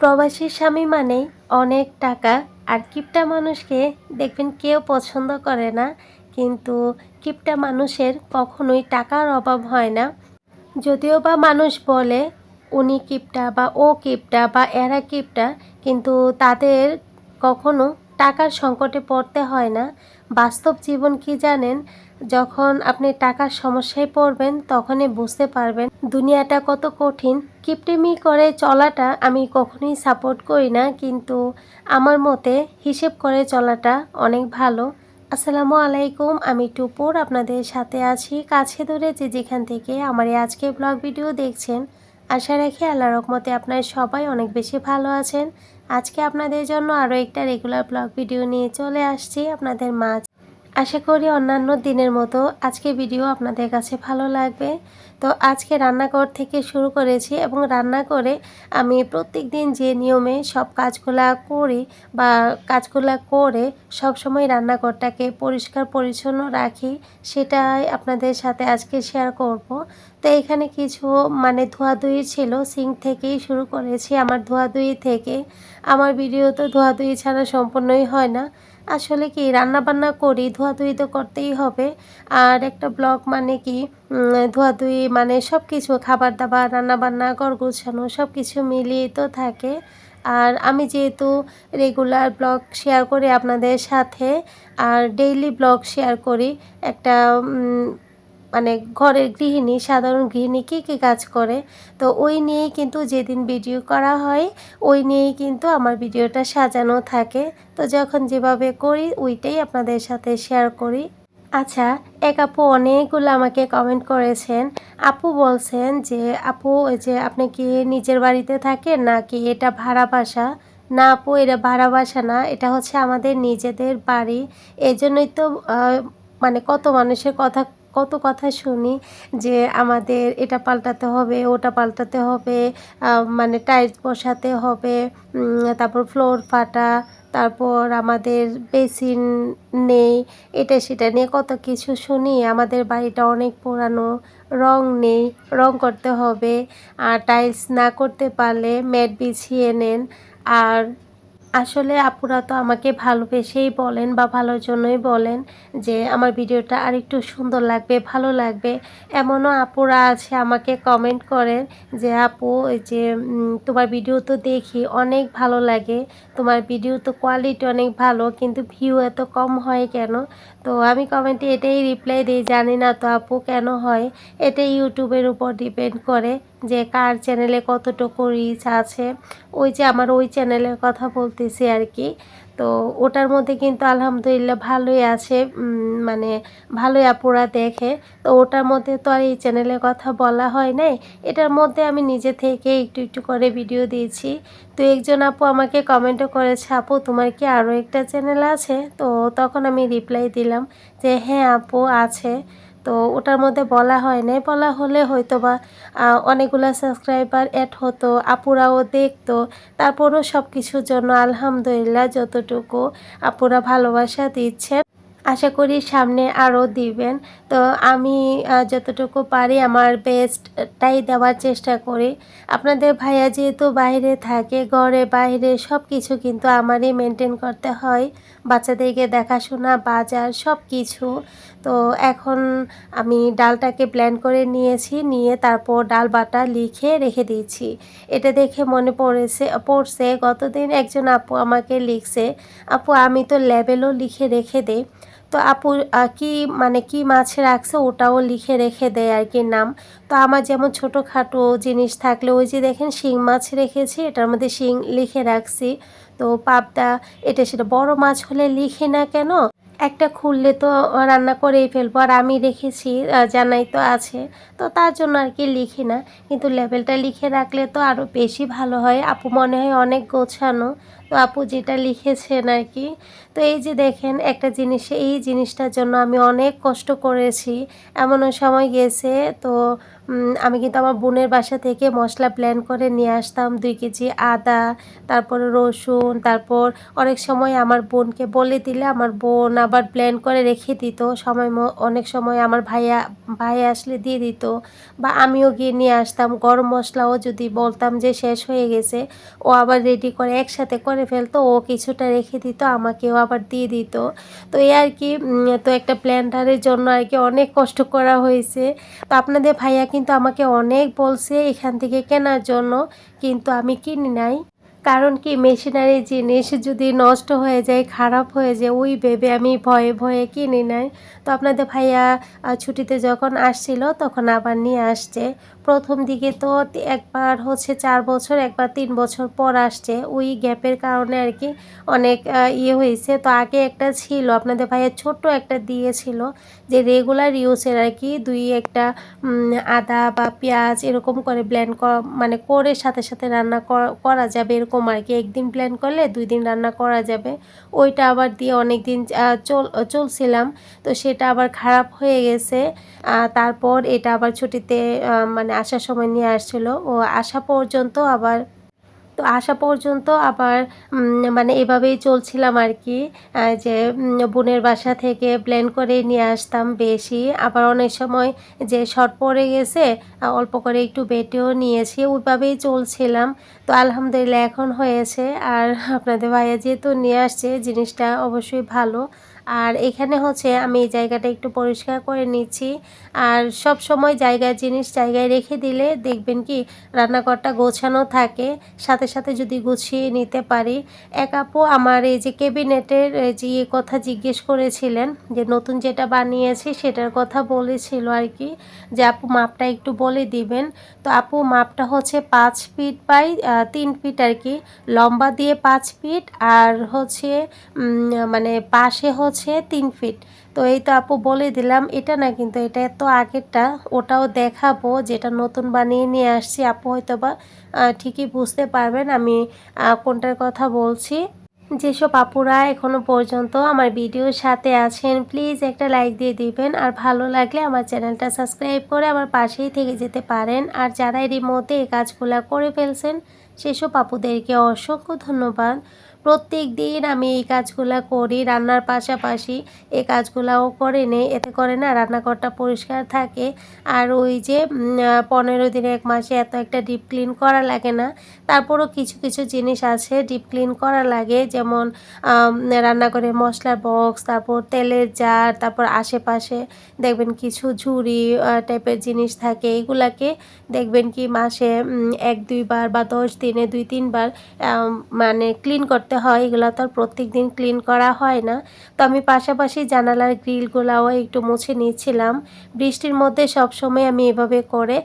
প্রবাসী স্বামী মানেই অনেক টাকা। আর কিপটা মানুষকে দেখবেন কেউ পছন্দ করে না, কিন্তু কিপটা মানুষের কখনোই টাকার অভাব হয় না। যদিও বা মানুষ বলে উনি কিপটা বা ও কিপটা বা এরা কিপটা, কিন্তু তাদের কখনো টাকার সংকটে পড়তে হয় না। বাস্তব জীবন কি জানেন? যখন আপনি টাকার সমস্যায় পড়বেন তখনই বুঝতে পারবেন দুনিয়াটা কত কঠিন। কিপটেমি করে চলাটা আমি কখনোই সাপোর্ট করি না, কিন্তু আমার মতে হিসেব করে চলাটা অনেক ভালো। আসসালামু আলাইকুম, আমি টুপুর আপনাদের সাথে আছি কাছে দূরে যে যেখান থেকে আমার এই আজকে ব্লগ ভিডিও দেখছেন। আশা রাখি আল্লাহর রহমতে আপনারা সবাই অনেক বেশি ভালো আছেন। আজকে আপনাদের জন্য আরও একটা রেগুলার ব্লগ ভিডিও নিয়ে চলে আসছি আপনাদের মাঝ। আশা করি অন্যান্য দিনের মতো আজকে ভিডিও আপনাদের কাছে ভালো লাগবে। তো আজকে রান্নাঘর থেকে শুরু করেছি এবং রান্না করে আমি প্রত্যেক দিন যে নিয়মে সব কাজগুলা করি বা কাজগুলা করে সব সময় রান্নাঘরটাকে পরিষ্কার পরিচ্ছন্ন রাখি, সেটাই আপনাদের সাথে আজকে শেয়ার করব। তো এখানে কিছু ধোয়াধুয়ি ছিল, সিঙ্ক থেকেই শুরু করেছি। আমার ধোয়াধুয়ি থেকে আমার ভিডিও তো ধোয়াধুয়ি ছাড়া সম্পূর্ণই হয় না। আসলে কি রান্নাবান্না করি, ধোয়াধুয়ি তো করতেই হবে। আর একটা ব্লগ মানে কি ধোয়াধুয়ি সব কিছু, খাবার দাবার, রান্নাবান্না, ঘর গোছানো সব কিছু মিলিয়ে তো থাকে। আর আমি যেহেতু রেগুলার ব্লগ শেয়ার করি আপনাদের সাথে, আর ডেইলি ব্লগ শেয়ার করি একটা ঘরের গৃহিণী, সাধারণ গৃহিণী কী কী কাজ করে, তো ওই নিয়েই কিন্তু যেদিন ভিডিও করা হয় ওই নিয়েই কিন্তু আমার ভিডিওটা সাজানো থাকে। তো যখন যেভাবে করি ওইটাই আপনাদের সাথে শেয়ার করি। আচ্ছা, এক আপু অনেকগুলো আমাকে কমেন্ট করেছেন। আপু বলছেন যে আপু, ওই যে আপনি কি নিজের বাড়িতে থাকেন নাকি এটা ভাড়া বাসা? না আপু, এটা ভাড়া বাসা না, এটা হচ্ছে আমাদের নিজেদের বাড়ি। এই জন্যই তো কত মানুষের কত কথা শুনি যে আমাদের এটা পাল্টাতে হবে, ওটা পাল্টাতে হবে, টাইলস বসাতে হবে, তারপর ফ্লোর ফাটা, তারপর আমাদের বেসিন নেই, এটা সেটা নিয়ে কত কিছু শুনি। আমাদের বাড়িটা অনেক পুরানো, রং নেই, রং করতে হবে, আর টাইলস না করতে পারলে ম্যাট বিছিয়ে নেন। আর আসলে আপুরা তো আমাকে ভালোবেসেই বলেন বা ভালোর জন্যই বলেন যে আমার ভিডিওটা আরেকটু সুন্দর লাগবে, ভালো লাগবে। এমনও আপুরা আছে আমাকে কমেন্ট করেন যে আপু, ওই যে তোমার ভিডিও তো দেখি অনেক ভালো লাগে, তোমার ভিডিও তো কোয়ালিটি অনেক ভালো, কিন্তু ভিউ এত কম হয় কেন? তো আমি কমেন্টে এটাই রিপ্লাই দিই, জানি না তো আপু কেন হয়। এটা ইউটিউবের উপর ডিপেন্ড করে যে কার চ্যানেলে কতটুকু রিচ আছে। ওই যে আমার ওই চ্যানেলের কথা বলতেছি আর কি। তো ওটার মধ্যে কিন্তু আলহামদুলিল্লাহ ভালোই আছে, ভালোই আপুরা দেখে। তো ওটার মধ্যে তো আর এই চ্যানেলের কথা বলা হয় নাই, এটার মধ্যে আমি নিজে থেকে একটু একটু করে ভিডিও দিয়েছি। তো একজন আপু আমাকে কমেন্টও করেছে, আপু তোমার কি আরও একটা চ্যানেল আছে? তো তখন আমি রিপ্লাই দিলাম যে হ্যাঁ আপু আছে। তো ওটার মধ্যে বলা হয় নাই, বলা হলে হয়তো বা অনেকগুলো সাবস্ক্রাইবার অ্যাড হতো, আপুরাও দেখতো। তারপরও সব কিছুর জন্য আলহামদুলিল্লাহ যতটুকু আপুরা ভালোবাসা দিচ্ছেন, আশা করি সামনে আরও দিবেন। তো আমি যতটুকু পারি আমার বেস্টটাই দেওয়ার চেষ্টা করি। আপনাদের ভাইয়া যেহেতু বাইরে থাকে, ঘরে বাইরে সব কিছু কিন্তু আমারই মেনটেন করতে হয়, বাচ্চাদেরকে দেখাশোনা, বাজার সব কিছু। তো এখন আমি ডালটাকে ব্লেন্ড করে নিয়েছি, নিয়ে তারপর ডাল বাটা লিখে রেখে দিয়েছি। এটা দেখে মনে পড়ছে গতদিন একজন আপু আমাকে লিখছে, আপু আমি তো লেবেলও লিখে রেখে দেই। তো আপু কি কি মাছ রাখছে ওটাও লিখে রেখে দেয় আর কি নাম। তো আমার যেমন ছোটোখাটো জিনিস থাকলে, ওই যে দেখেন শিং মাছ রেখেছি, এটার মধ্যে শিং লিখে রাখছি। তো পাবদা, এটা সেটা, বড় মাছ হলে লিখি না কেন, একটা খুললে তো রান্না করেই ফেলবো। আর আমি রেখেছি জানাই তো আছে, তো তার জন্য আর কি লিখি না। কিন্তু লেবেলটা লিখে রাখলে তো আরও বেশি ভালো হয়। আপু মনে হয় অনেক গোছানো, তো আপু যেটা লিখেছেন আর কি। তো এই যে দেখেন একটা জিনিসটার জন্য আমি অনেক কষ্ট করেছি। এমনও সময় গেছে, তো আমি কিন্তু আমার বোনের বাসা থেকে মশলা ব্লেন্ড করে নিয়ে আসতাম 2 কেজি আদা, তারপরে রসুন, তারপর অনেক সময় আমার বোনকে বলে দিলে আমার বোন আবার ব্লেন্ড করে রেখে দিত। অনেক সময় আমার ভাই আসলে দিয়ে দিত বা আমিও গিয়ে নিয়ে আসতাম। গরম মশলাও যদি বলতাম যে শেষ হয়ে গেছে, ও আবার রেডি করে একসাথে করে ফেলতো। ও কিছুটা রেখে দিত, আমাকেও আবার দিয়ে দিত। তো এই আর কি, তো একটা ব্লেন্ডারের জন্য আর কি অনেক কষ্ট করা হয়েছে। তো আপনাদের ভাইয়া কিন্তু আমাকে অনেক বলছে এখান থেকে কেনার জন্য, কিন্তু আমি কিনি নাই। কারণ কি, মেশিনারি জিনিস যদি নষ্ট হয়ে যায়, খারাপ হয়ে যায়, ওই ভেবে আমি ভয়ে ভয়ে কিনি নাই। তো আপনাদের ভাইয়া ছুটিতে যখন আসছিল তখন আবার নিয়ে আসছে। প্রথম দিকে তো একবার হচ্ছে 4 বছর, একবার 3 বছর পর আসছে। ওই গ্যাপের কারণে আর কি অনেক হয়েছে। তো আগে একটা ছিল, আপনাদের ভাইয়া ছোট্ট একটা দিয়েছিল যে রেগুলার ইউজের আর কি, 2-1টা আদা বা পেঁয়াজ এরকম করে ব্লেন্ড মানে করে সাথে সাথে রান্না করা যাবে এরকম আর কি। একদিন ব্লেন্ড করলে 2 দিন রান্না করা যাবে। ওইটা আবার দিয়ে অনেক দিন চলছিলাম। তো সেটা আবার খারাপ হয়ে গেছে। তারপর এটা আবার ছুটিতে মানে আসার সময় নিয়ে আসছিল। ও আসা পর্যন্ত আবার, মানে এভাবেই চলছিলাম আর কি। যে বোনের বাসা থেকে ব্লেন্ড করে নিয়ে আসতাম বেশি। আবার অনেক সময় যে শর্ট পড়ে গেছে, অল্প করে একটু বেটেও নিয়েছি, ওইভাবেই চলছিলাম। তো আলহামদুলিল্লাহ এখন হয়েছে। আর আপনাদের ভাইয়া যেহেতু নিয়ে আসছে, জিনিসটা অবশ্যই ভালো। আর এখানে হচ্ছে আমি এই জায়গাটা একটু পরিষ্কার করে নিচ্ছি। আর সব সময় জায়গায় জিনিস জায়গায় রেখে দিলে দেখবেন কি রান্নাঘরটা গোছানো থাকে। সাথে সাথে যদি গুছিয়ে নিতে পারি। এক আপু আমার এই যে ক্যাবিনেটের যে কথা জিজ্ঞেস করেছিলেন, যে নতুন যেটা বানিয়েছি সেটার কথা বলেছিল আর কি, যে আপু মাপটা একটু বলে দিবেন। তো আপু মাপটা হচ্ছে 5 ফিট বাই 3 ফিট আর কি, লম্বা দিয়ে 5 ফিট আর হচ্ছে মানে পাশে হচ্ছে 3 ফিট। তো এই তো আপু বলে দিলাম। এটা না কিন্তু, এটা তো আগেরটা, ওটাও দেখাবো যেটা নতুন বানিয়ে নিয়ে আসছি। আপু হয়তোবা ঠিকই বুঝতে পারবেন আমি কোনটার কথা বলছি। যেসব আপুরা এখনো পর্যন্ত আমার ভিডিওর সাথে আছেন, প্লিজ একটা লাইক দিয়ে দিবেন। আর ভালো লাগলে আমার চ্যানেলটা সাবস্ক্রাইব করে আমার পাশেই থেকে যেতে পারেন। আর যারা এরই মধ্যে এই কাজগুলো করে ফেলছেন, সেসব আপুদেরকে অসংখ্য ধন্যবাদ। প্রত্যেক দিন আমি এই কাজগুলো করি, রান্নার পাশাপাশি এই কাজগুলাও করে নেই। এতে করে না রান্নাঘরটা পরিষ্কার থাকে। আর ওই যে 15 দিনে 1 মাসে এত একটা ডিপ ক্লিন করা লাগে না। তারপরও কিছু কিছু জিনিস আছে ডিপ ক্লিন করা লাগে, যেমন রান্নাঘরে মশলার বক্স, তারপর তেলের জার, তারপর আশেপাশে দেখবেন কিছু ঝুড়ি টাইপের জিনিস থাকে। এগুলাকে দেখবেন কি মাসে 1-2 বার বা 10 দিনে 2-3 বার মানে ক্লিন করতে হয়। এগুলো তো আর প্রত্যেক দিন ক্লিন করা হয় না। তো আমি পাশাপাশি জানালার গ্রিলগুলাও একটু মুছে নিচ্ছিলাম। বৃষ্টির মধ্যে সবসময় আমি এভাবে করে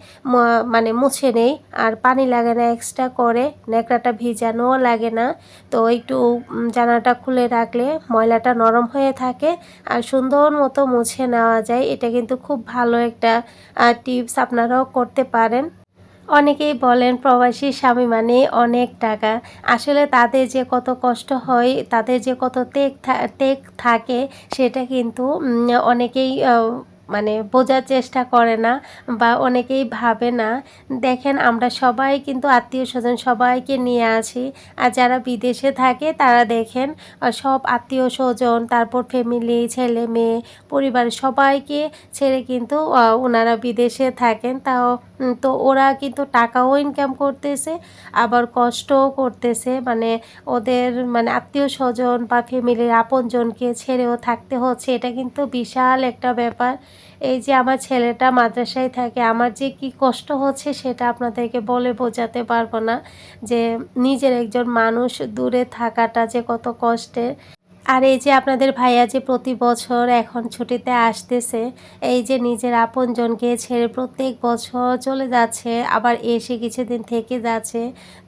মানে মুছে নেই। আর পানি লাগে না এক্সট্রা করে, ন্যাকড়াটা ভিজানোও লাগে না। তো একটু জানালাটা খুলে রাখলে ময়লাটা নরম হয়ে থাকে আর সুন্দর মতো মুছে নেওয়া যায়। এটা কিন্তু খুব ভালো একটা টিপস, আপনারাও করতে পারেন। অনেকেই বলেন প্রবাসী স্বামী মানে অনেক টাকা। আসলে তাদের যে কত কষ্ট হয়, তাদের যে কত ত্যাগ থাকে, সেটা কিন্তু অনেকেই মানে বোঝার চেষ্টা করে না বা অনেকেই ভাবে না। দেখেন আমরা সবাই কিন্তু আত্মীয়স্বজন সবাইকে নিয়ে আছি। আর যারা বিদেশে থাকে তারা দেখেন সব আত্মীয়স্বজন, তারপর ফ্যামিলি, ছেলে মেয়ে, পরিবারের সবাইকে ছেড়ে কিন্তু ওনারা বিদেশে থাকেন। তো ওরা কিন্তু টাকাও ইনকাম করতেছে, আবার কষ্টও করতেছে। মানে ওদের মানে আত্মীয়স্বজন বা ফ্যামিলির আপনজনকে ছেড়েও থাকতে হচ্ছে। এটা কিন্তু বিশাল একটা ব্যাপার। এই যে আমার ছেলেটা মাদ্রাসায় থাকে, আমার যে কি কষ্ট হচ্ছে সেটা আপনাদেরকে বলে বোঝাতে পারবো না, যে নিজের একজন মানুষ দূরে থাকাটা যে কত কষ্টের। আর এই যে আপনাদের ভাইয়া যে প্রতি বছর এখন ছুটিতে আসতেছে, এই যে নিজের আপনজনকে ছেড়ে প্রত্যেক বছর চলে যাচ্ছে, আবার এসে কিছুদিন থেকে যাচ্ছে।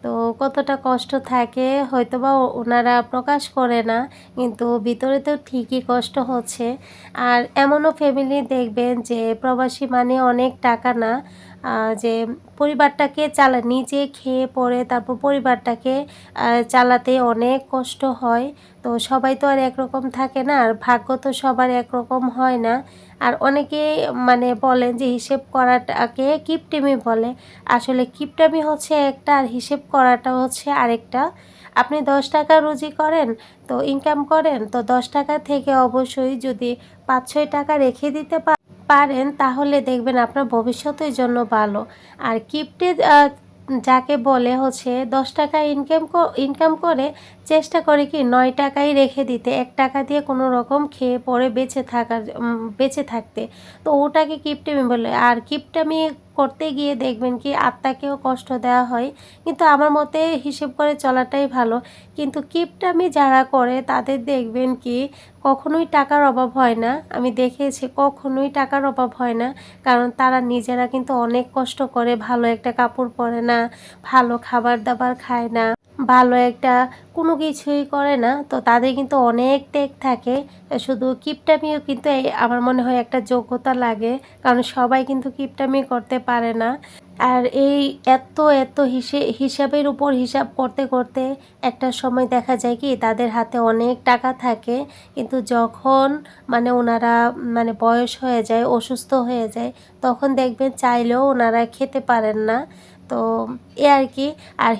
তো কতটা কষ্ট থাকে হয়তোবা ওনারা প্রকাশ করে না, কিন্তু ভিতরে তো ঠিকই কষ্ট হচ্ছে। আর এমনও ফ্যামিলি দেখবেন যে প্রবাসী মানে অনেক টাকা না, যে পরিবারটাকে নিজে খেয়ে পরে তারপর পরিবারটাকে চালাতে অনেক কষ্ট হয়। তো সবাই তো আর একরকম থাকে না, আর ভাগ্য তো সবার একরকম হয় না। আর অনেকেই মানে বলেন যে হিসেব করাটাকে কিপটেমি বলে। আসলে কিপটামি হচ্ছে একটা, আর হিসেব করাটা হচ্ছে আরেকটা। আপনি ১০ টাকা রুজি করেন, তো ইনকাম করেন, তো ১০ টাকা থেকে অবশ্যই যদি ৫-৬ টাকা রেখে দিতে পারেন তাহলে দেখবেন আপনার ভবিষ্যতের জন্য ভালো। আর কিপটে যাকে বলে হচ্ছে ১০ টাকা ইনকাম করে চেষ্টা করে কি ৯ টাকাই রেখে দিতে, ১ টাকা দিয়ে কোনো রকম খেয়ে পরে বেঁচে থাকতে। তো ওটাকে কিপটেমি বলে। আর কিপটামি করতে গিয়ে দেখবেন কি আত্মাকেও কষ্ট দেওয়া হয়। কিন্তু আমার মতে হিসেব করে চলাটাই ভালো। কিন্তু কিপটামি যারা করে তাদের দেখবেন কি কখনোই টাকার অভাব হয় না। আমি দেখেছি কখনোই টাকার অভাব হয় না। কারণ তারা নিজেরা কিন্তু অনেক কষ্ট করে, ভালো একটা কাপড় পরে না, ভালো খাবার-দাবার খায় না, ভালো একটা কোনো কিছুই করে না। তো তাদের কিন্তু অনেক ত্যাগ থাকে। শুধু কিপটামিও কিন্তু আমার মনে হয় একটা যোগ্যতা লাগে। কারণ সবাই কিন্তু কিপটামি করতে পারে না। আর এই এত হিসাবের উপর হিসাব করতে করতে একটা সময় দেখা যায় কি তাদের হাতে অনেক টাকা থাকে, কিন্তু যখন মানে ওনারা মানে বয়স হয়ে যায়, অসুস্থ হয়ে যায়, তখন দেখবেন চাইলেও ওনারা খেতে পারেন না। তো এ আর কি। আর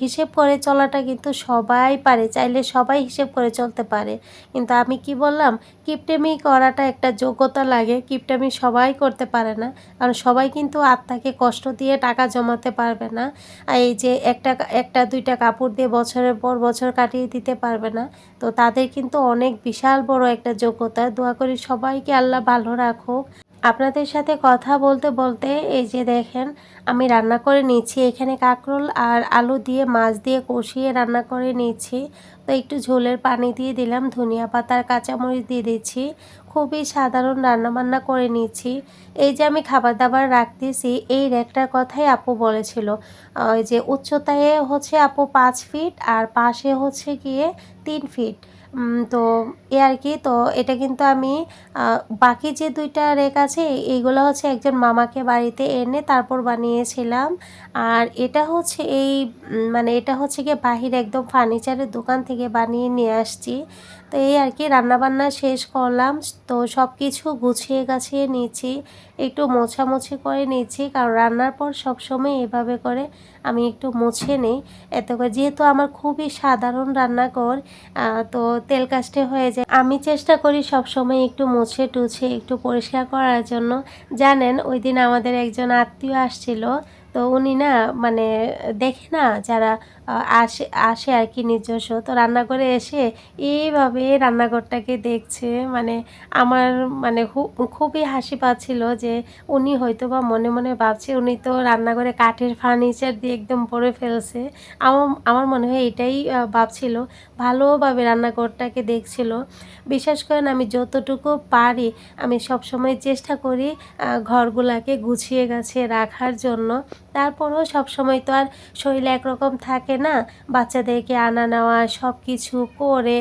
হিসেব করে চলাটা কিন্তু সবাই পারে, চাইলে সবাই হিসেব করে চলতে পারে। কিন্তু আমি কি বললাম, কিপটেমি করাটা একটা যোগ্যতা লাগে, কিপটেমি সবাই করতে পারে না। কারণ সবাই কিন্তু আত্মাকে কষ্ট দিয়ে টাকা জমাতে পারবে না। এই যে একটা ২টা কাপড় দিয়ে বছরের পর বছর কাটিয়ে দিতে পারবে না। তো তাদের কিন্তু অনেক বিশাল বড় একটা যোগ্যতা। দোয়া করি সবাইকে আল্লাহ ভালো রাখুক। আপনাদের সাথে কথা বলতে বলতে এই যে দেখেন আমি রান্না করে নিচ্ছি। এখানে কাঁকরোল আর আলু দিয়ে মাছ দিয়ে কষিয়ে রান্না করে নিচ্ছি। তো একটু ঝোলের পানি দিয়ে দিলাম, ধনিয়া পাতা আর কাঁচামরিচ দিয়ে দিচ্ছি। খুবই সাধারণ রান্নাবান্না করে নিচ্ছি। এই যে আমি খাবার-দাবার রাখতেছি, এই র্যাকটার কথাই আপু বলেছিল। ওই যে উচ্চতায় হচ্ছে আপু ৫ ফিট আর পাশে হচ্ছে গিয়ে ৩ ফিট। তো এ আর কি। তো এটা কিন্তু আমি আ বাকি যে ২ টা রেক আছে এইগুলো হচ্ছে একজন মামাকে বাড়িতে এনে তারপর বানিয়েছিলাম। আর এটা হচ্ছে মানে এটা হচ্ছে গিয়ে বাহিরে একদম ফার্নিচারের দোকান থেকে বানিয়ে নিয়ে আসছি। তো এই আর কি রান্নাবান্না শেষ করলাম। তো সব কিছু গুছিয়ে গাছিয়ে নিচ্ছি। একটু মোছামুছি করে নিচ্ছি। কারণ রান্নার পর সবসময় এভাবে করে আমি একটু মুছে নেই। এতে করে যেহেতু আমার খুবই সাধারণ রান্নাঘর, তো তেল কাস্টে হয়ে যায়। আমি চেষ্টা করি সবসময় একটু মুছে-টুছে একটু পরিষ্কার করার জন্য। জানেন ওইদিন আমাদের একজন আত্মীয় আসছিল। তো উনি না মানে দেখে না যারা আ আসে আসে আর কি নিজস্ব। তো রান্নাঘরে এসে এইভাবে রান্নাঘরটাকে দেখছে। মানে আমার মানে খুবই হাসি পাচ্ছিল যে উনি হয়তোবা মনে মনে ভাবছে উনি তো রান্নাঘরে কাঠের ফার্নিচার দিয়ে একদম ভরে ফেলছে। আমার মনে হয় এটাই ভাবছিল। ভালোভাবে রান্নাঘরটাকে দেখছিল। বিশ্বাস করেন আমি যতটুকু পারি আমি সবসময় চেষ্টা করি ঘরগুলাকে গুছিয়ে গাছিয়ে রাখার জন্য। তারপরেও সবসময় তো আর শরীর একরকম থাকে না। বাচ্চাদেরকে আনা নেওয়া সব কিছু করে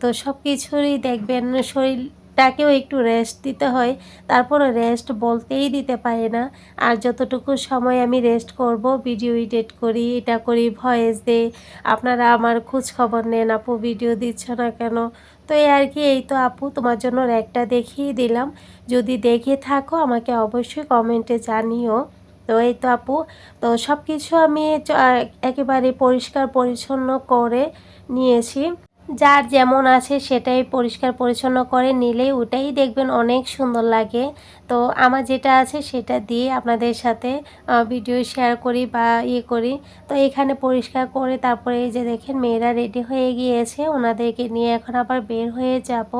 তো সব কিছুরই দেখবেন শরীরটাকেও একটু রেস্ট দিতে হয়। তারপরও রেস্ট বলতেই দিতে পারি না। আর যতটুকু সময় আমি রেস্ট করব ভিডিও এডিট করি, এটা করি, ভয়েস দেই। আপনারা আমার খোঁজ খবর নেন, আপু ভিডিও দিচ্ছ না কেন? তো এই আর কি। এই তো আপু তোমার জন্য র্যাকটা দেখিয়ে দিলাম। যদি দেখে থাকো আমাকে অবশ্যই কমেন্টে জানিও। তো এই তো আপু, তো সব কিছু আমি একেবারে পরিষ্কার পরিচ্ছন্ন করে নিয়েছি। যার যেমন আছে সেটাই পরিষ্কার পরিচ্ছন্ন করে নিলেই ওটাই দেখবেন অনেক সুন্দর লাগে। তো আমার যেটা আছে সেটা দিয়ে আপনাদের সাথে ভিডিও শেয়ার করি বা করি। তো এখানে পরিষ্কার করে তারপরে এই যে দেখেন মেয়েরা রেডি হয়ে গিয়েছে। ওনাদেরকে নিয়ে এখন আবার বের হয়ে যাব।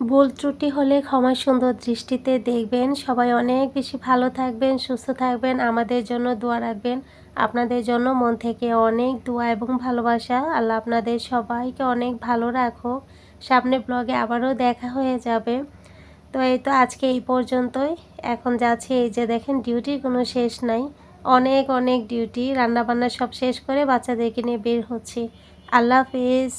ভুল ত্রুটি হলে ক্ষমা সুন্দর দৃষ্টিতে দেখবেন। সবাই অনেক বেশি ভালো থাকবেন, সুস্থ থাকবেন। আমাদের জন্য দোয়া রাখবেন। আপনাদের জন্য মন থেকে অনেক দোয়া এবং ভালোবাসা। আল্লাহ আপনাদের সবাইকে অনেক ভালো রাখুক। সামনের ব্লগে আবারও দেখা হয়ে যাবে। তো এই তো আজকে এই পর্যন্তই। এখন যাচ্ছি, এই যে দেখেন ডিউটির কোনো শেষ নাই। অনেক ডিউটি। রান্নাবান্না সব শেষ করে বাচ্চাদেরকে নিয়ে বের হচ্ছি। আল্লাহ হাফেজ।